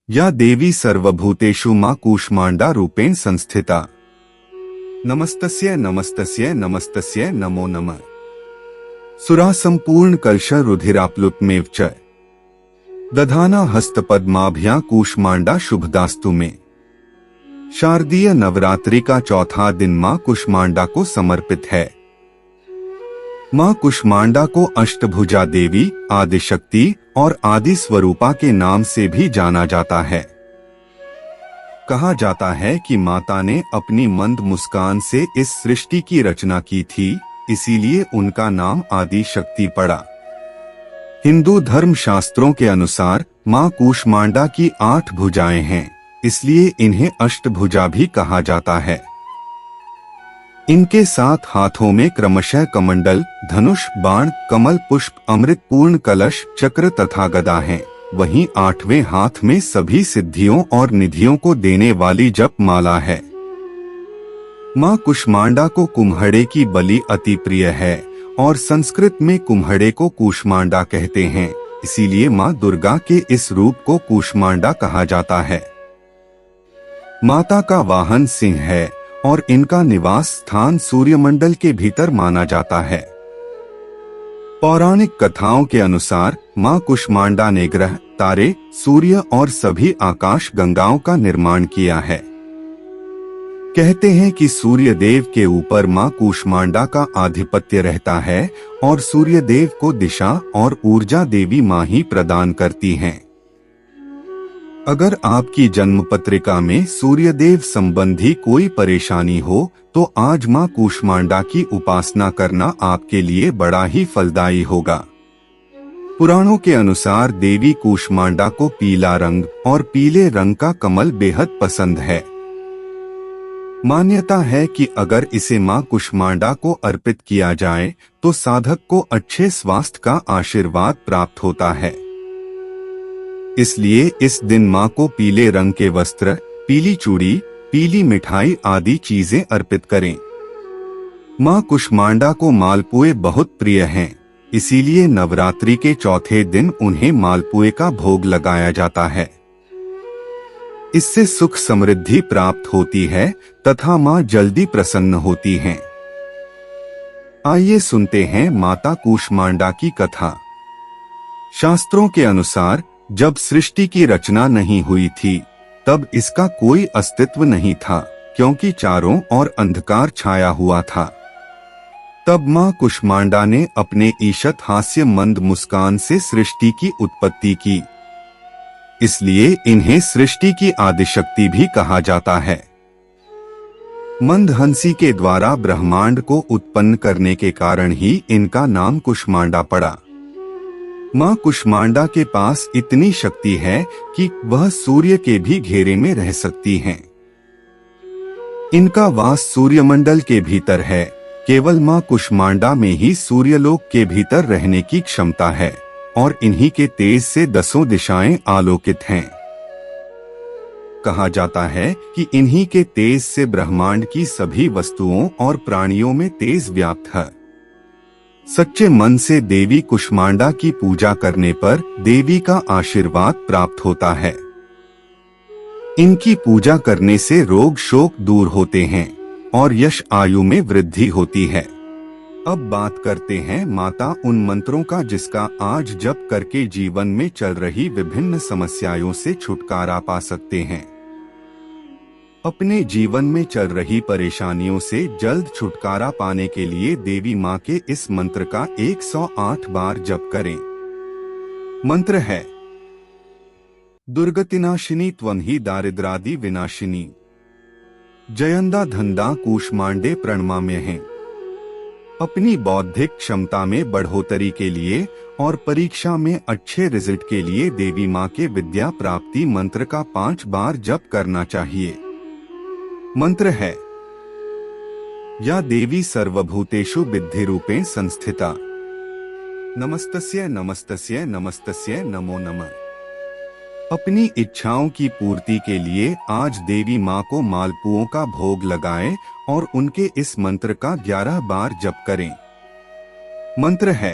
या देवी सर्वभूतेषु मां कूष्मांडा रूपेण संस्थिता। नमस्तस्य नमस्तस्य नमस्तस्य नमो नमः। सुरा संपूर्ण कलश रुधिराप्लुतमेव च दधाना हस्तपद्माभ्या कूष्मांडा शुभदास्तु में। शारदीय नवरात्रि का चौथा दिन मां कूष्मांडा को समर्पित है। मां कूष्मांडा को अष्टभुजा देवी, आदिशक्ति और आदि स्वरूपा के नाम से भी जाना जाता है। कहा जाता है कि माता ने अपनी मंद मुस्कान से इस सृष्टि की रचना की थी, इसीलिए उनका नाम आदि शक्ति पड़ा। हिंदू धर्म शास्त्रों के अनुसार मां कूष्मांडा की 8 भुजाएं हैं, इसलिए इन्हें अष्टभुजा भी कहा जाता है। इनके 7 हाथों में क्रमशः कमंडल, धनुष, बाण, कमल, पुष्प, अमृत पूर्ण कलश, चक्र तथा गदा हैं। वहीं 8वें हाथ में सभी सिद्धियों और निधियों को देने वाली जप माला है। मां कूष्मांडा को कुम्हड़े की बलि अति प्रिय है और संस्कृत में कुम्हड़े को कूष्मांडा कहते हैं, इसीलिए मां दुर्गा के इस रूप को कूष्मांडा कहा जाता है। माता का वाहन सिंह है और इनका निवास स्थान सूर्यमंडल के भीतर माना जाता है। पौराणिक कथाओं के अनुसार मां कूष्मांडा ने ग्रह, तारे, सूर्य और सभी आकाश गंगाओं का निर्माण किया है। कहते हैं कि सूर्य देव के ऊपर मां कूष्मांडा का आधिपत्य रहता है और सूर्य देव को दिशा और ऊर्जा देवी मां ही प्रदान करती हैं। अगर आपकी जन्म पत्रिका में सूर्यदेव संबंधी कोई परेशानी हो तो आज मां कूष्मांडा की उपासना करना आपके लिए बड़ा ही फलदायी होगा। पुराणों के अनुसार देवी कूष्मांडा को पीला रंग और पीले रंग का कमल बेहद पसंद है। मान्यता है कि अगर इसे मां कूष्मांडा को अर्पित किया जाए तो साधक को अच्छे स्वास्थ्य का आशीर्वाद प्राप्त होता है। इसलिए इस दिन मां को पीले रंग के वस्त्र, पीली चूड़ी, पीली मिठाई आदि चीजें अर्पित करें। मां कूष्मांडा को मालपुए बहुत प्रिय हैं, इसीलिए नवरात्रि के चौथे दिन उन्हें मालपुए का भोग लगाया जाता है। इससे सुख समृद्धि प्राप्त होती है तथा मां जल्दी प्रसन्न होती हैं। आइए सुनते हैं माता कूष्मांडा की कथा। शास्त्रों के अनुसार जब सृष्टि की रचना नहीं हुई थी तब इसका कोई अस्तित्व नहीं था, क्योंकि चारों ओर अंधकार छाया हुआ था। तब मां कूष्मांडा ने अपने ईषत हास्य मंद मुस्कान से सृष्टि की उत्पत्ति की, इसलिए इन्हें सृष्टि की आदिशक्ति भी कहा जाता है। मंद हंसी के द्वारा ब्रह्मांड को उत्पन्न करने के कारण ही इनका नाम कूष्मांडा पड़ा। मां कूष्मांडा के पास इतनी शक्ति है कि वह सूर्य के भी घेरे में रह सकती हैं। इनका वास सूर्यमंडल के भीतर है। केवल मां कूष्मांडा में ही सूर्यलोक के भीतर रहने की क्षमता है और इन्हीं के तेज से 10 दिशाएं आलोकित हैं। कहा जाता है कि इन्हीं के तेज से ब्रह्मांड की सभी वस्तुओं और प्राणियों में तेज व्याप्त है। सच्चे मन से देवी कूष्मांडा की पूजा करने पर देवी का आशीर्वाद प्राप्त होता है। इनकी पूजा करने से रोग शोक दूर होते हैं और यश आयु में वृद्धि होती है। अब बात करते हैं माता उन मंत्रों का जिसका आज जप करके जीवन में चल रही विभिन्न समस्याओं से छुटकारा पा सकते हैं। अपने जीवन में चल रही परेशानियों से जल्द छुटकारा पाने के लिए देवी मां के इस मंत्र का 108 बार जप करें। मंत्र है: दुर्गतिनाशिनी त्वं ही दारिद्रादि विनाशिनी, जयंदा धंदा कूष्मांडे प्रणमाम्यहं। अपनी बौद्धिक क्षमता में बढ़ोतरी के लिए और परीक्षा में अच्छे रिजल्ट के लिए देवी मां के विद्या प्राप्ति मंत्र का 5 बार जप करना चाहिए। मंत्र है: या देवी सर्वभूतेषु बुद्धिरूपेण संस्थिता। नमस्तस्य नमस्तस्य नमस्तस्य नमो नमः। अपनी इच्छाओं की पूर्ति के लिए आज देवी मां को मालपुओं का भोग लगाएं और उनके इस मंत्र का 11 बार जप करें। मंत्र है: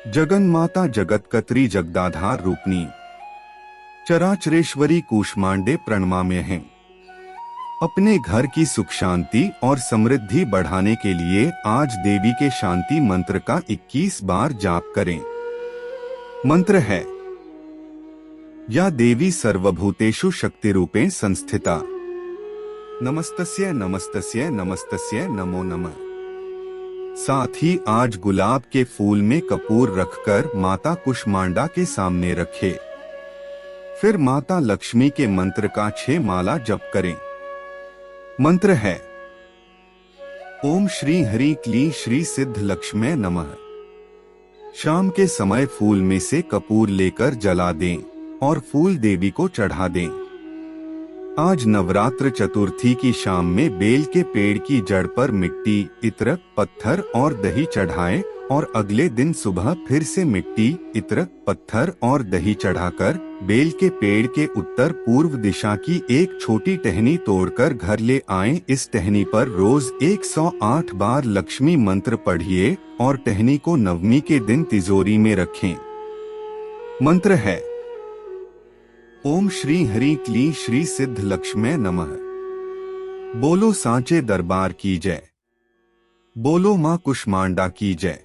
जगन माता जगत कत्री जगदाधार रूपनी, चराचरेश्वरी कूष्मांडे प्रणमाम्य हैं। अपने घर की सुख शांति और समृद्धि बढ़ाने के लिए आज देवी के शांति मंत्र का 21 बार जाप करें। मंत्र है, या देवी सर्वभूतेषु शक्तिरूपेण संस्थिता, नमस्तस्यै नमस्तस्यै नमस्तस्यै नमो नमः। साथ ही आज गुलाब के फूल में कपूर रखकर माता कुष्मांडा के सामने रखें। फिर माता लक्ष्मी के मंत्र का 6 माला जप करें। मंत्र है, ओम श्री हरि क्ली श्री सिद्ध लक्ष्मै नमः। शाम के समय फूल में से कपूर लेकर जला दें और फूल देवी को चढ़ा दें। आज नवरात्र चतुर्थी की शाम में बेल के पेड़ की जड़ पर मिट्टी, इत्र, पत्थर और दही चढ़ाएं और अगले दिन सुबह फिर से मिट्टी, इत्र, पत्थर और दही चढ़ाकर बेल के पेड़ के उत्तर पूर्व दिशा की एक छोटी टहनी तोड़कर घर ले आएं। इस टहनी पर रोज 108 बार लक्ष्मी मंत्र पढ़िए और टहनी को नवमी के दिन तिजोरी में रखें। मंत्र है, ओम श्री हरि क्ली श्री सिद्ध लक्ष्मै नमः। बोलो सांचे दरबार की जय, बोलो मां कुष्मांडा की जय।